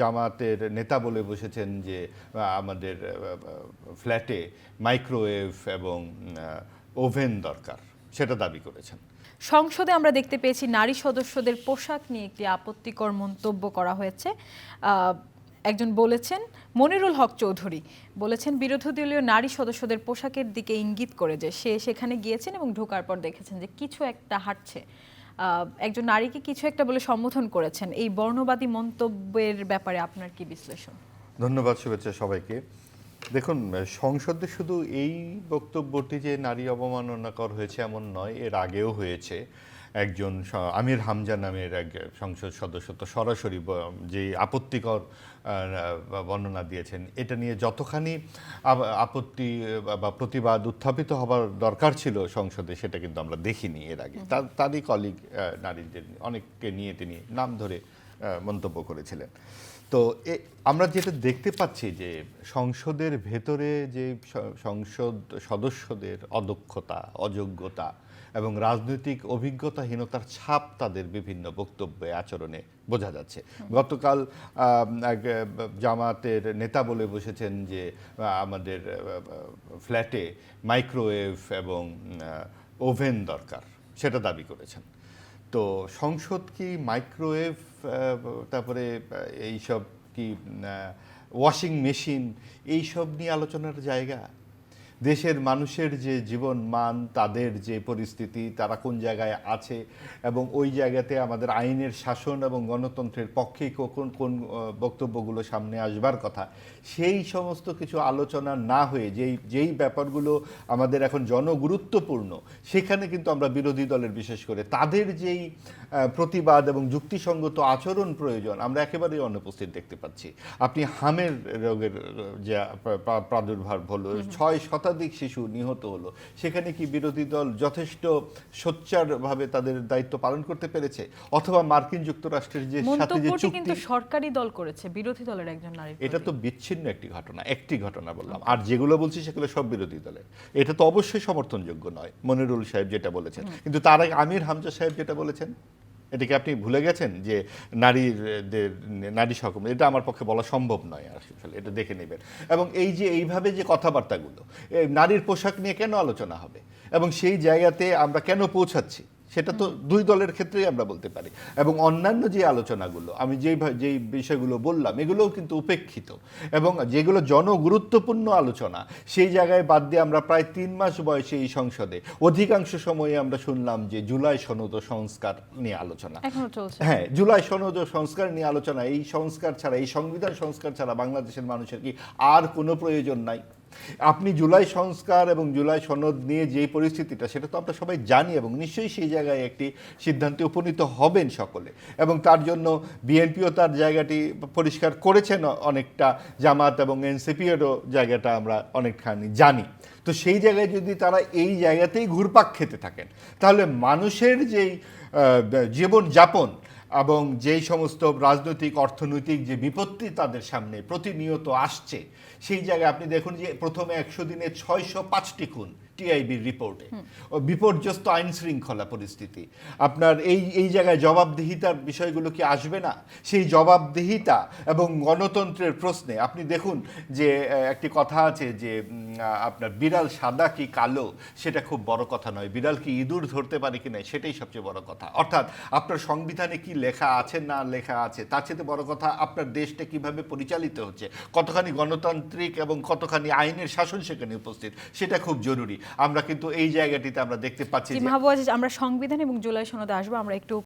জামাতের নেতা বলে বসেছেন যে আমাদের ফ্ল্যাটে মাইক্রোওয়েভ এবং ওভেন দরকার, সেটা দাবি করেছেন। সংসদে আমরা দেখতে পেয়েছি নারী সদস্যদের পোশাক নিয়ে একটি আপত্তিকর মন্তব্য করা হয়েছে। একজন বলেছেন, মনিরুল হক চৌধুরী বলেছেন বিরোধী দলীয় নারী সদস্যদের পোশাকের দিকে ইঙ্গিত করে যে সে সেখানে গিয়েছেন এবং ঢোকার পর দেখেছেন যে কিছু একটা হাঁটছে। একজন নারীকে কিছু একটা বলে সম্বোধন করেছেন। এই বর্ণবাদী মন্তব্যের ব্যাপারে আপনার কি বিশ্লেষণ? ধন্যবাদ, শুভেচ্ছা সবাইকে। দেখুন, সংসদে শুধু এই বক্তব্যটি যে নারী অবমাননাকর হয়েছে এমন নয়, এর আগেও হয়েছে। একজন আমির হামজা নামের এক সংসদ সদস্য তো সরাসরি যে আপত্তিকর বর্ণনা দিয়েছেন, এটা নিয়ে যতখানি আপত্তি বা প্রতিবাদ উত্থাপিত হবার দরকার ছিল সংসদে, সেটা কিন্তু আমরা দেখিনি এর আগে। তারই কলিগ নারীদের অনেককে নিয়ে তিনি নাম ধরে মন্তব্য করেছিলেন। তো আমরা যেটা দেখতে পাচ্ছি যে সংসদের ভেতরে যে সংসদ সদস্যদের অদক্ষতা, অযোগ্যতা এবং রাজনৈতিক অভিজ্ঞতাহীনতার ছাপ তাদের বিভিন্ন বক্তব্যে, আচরণে বোঝা যাচ্ছে। গতকাল এক জামাতের নেতা বলে বসেছেন যে আমাদের ফ্ল্যাটে মাইক্রোওয়েভ এবং ওভেন দরকার, সেটা দাবি করেছেন। তো সংসদ কি মাইক্রোওয়েভ, তারপরে এইসব কি ওয়াশিং মেশিন, এইসব নিয়ে আলোচনার জায়গা? দেশের মানুষের যে জীবন মান, তাদের যে পরিস্থিতি, তারা কোন জায়গায় আছে এবং ওই জায়গাতে আমাদের আইনের শাসন এবং গণতন্ত্রের পক্ষে কোন কোন বক্তব্যগুলো সামনে আসবার কথা, সেই সমস্ত কিছু আলোচনা না হয়ে যেই ব্যাপারগুলো আমাদের এখন জনগুরুত্বপূর্ণ, সেখানে কিন্তু আমরা বিরোধী দলের বিশেষ করে তাদের যেই প্রতিবাদ এবং যুক্তিসঙ্গত আচরণ প্রয়োজন, আমরা একেবারেই অনুপস্থিত দেখতে পাচ্ছি। আপনি হামের রোগের যে প্রাদুর্ভাব হলো, 6 শতাধিক শিশু নিহত হলো, সেখানে কি বিরোধী দল যথেষ্ট সোচ্চারভাবে তাদের দায়িত্ব পালন করতে পেরেছে? অথবা মার্কিন যুক্তরাষ্ট্রের যে সাথে যে চুক্তি, কিন্তু সরকারি দল করেছে, বিরোধী দলের একজন নারী, এটা তো বিচ্ছিন্ন একটি ঘটনা বললাম। আর যেগুলো বলছি সেগুলো সব বিরোধী দলের। এটা তো অবশ্যই সমর্থনযোগ্য নয়, মনিরুল সাহেব যেটা বলেছেন। কিন্তু তার আগে আমির হামজা সাহেব যেটা বলেছেন, এটাকে আপনি ভুলে গেছেন যে নারী সকম, এটা আমার পক্ষে বলা সম্ভব নয় আসলে, এটা দেখে নেবেন। এবং এইভাবে যে কথাবার্তাগুলো, নারীর পোশাক নিয়ে কেন আলোচনা হবে এবং সেই জায়গাতে আমরা কেন পৌঁছাচ্ছি, সেটা তো দুই দলের ক্ষেত্রেই আমরা বলতে পারি। এবং অন্যান্য যে আলোচনাগুলো, আমি যেই বিষয়গুলো বললাম, এগুলোও কিন্তু উপেক্ষিত। এবং যেগুলো জনগুরুত্বপূর্ণ আলোচনা, সেই জায়গায় বাদ দিয়ে আমরা প্রায় 3 মাস বয়সে এই সংসদে অধিকাংশ সময়ে আমরা শুনলাম যে জুলাই সনদ সংস্কার নিয়ে আলোচনা এখনো চলছে। হ্যাঁ, জুলাই সনদ সংস্কার নিয়ে আলোচনা। এই সংস্কার ছাড়া, এই সংবিধান সংস্কার ছাড়া বাংলাদেশের মানুষের কি আর কোনো প্রয়োজন নাই? আপনি জুলাই সংস্কার এবং জুলাই সনদ নিয়ে যে পরিস্থিতিটা, সেটা তো আমরা সবাই জানি এবং নিশ্চয়ই সেই জায়গায় একটি সিদ্ধান্তে উপনীত হবেন সকলে। এবং তার জন্য বিএনপিও তার জায়গাটি পরিষ্কার করেছেন অনেকটা, জামাত এবং এনসিপিরও জায়গাটা আমরা অনেকখানি জানি। তো সেই জায়গায় যদি তারা এই জায়গাতেই ঘুরপাক খেতে থাকেন, তাহলে মানুষের যেই জীবনযাপন এবং যেই সমস্ত রাজনৈতিক অর্থনৈতিক যে বিপত্তি তাদের সামনে প্রতিনিয়ত আসছে, সেই জায়গায় আপনি দেখুন যে প্রথমে 100 দিনে 605টি খুন টিআইবির রিপোর্টে, বিপর্যস্ত আইন শৃঙ্খলা পরিস্থিতি। আপনার এই জায়গায় জবাবদিহিতার বিষয়গুলো কি আসবে না? সেই জবাবদিহিতা এবং গণতন্ত্রের প্রশ্নে আপনি দেখুন যে একটি কথা আছে যে আপনার বিড়াল সাদা কি কালো সেটা খুব বড় কথা নয়, বিড়াল কি ইঁদুর ধরতে পারে কি না সেটাই সবচেয়ে বড় কথা। অর্থাৎ আপনার সংবিধানে কি লেখা আছে না লেখা আছে, তার চেয়ে বড় কথা আপনার দেশটা কিভাবে পরিচালিত হচ্ছে, কতখানি গণতান্ত্রিক এবং কতখানি আইনের শাসন সেখানে উপস্থিত, সেটা খুব জরুরি। আমরা কিন্তু এই জায়গাটিতে আমরা দেখতে পাচ্ছি যে আমরা সংবিধান এবং জুলাই সনদে আসবো। আমরা একটু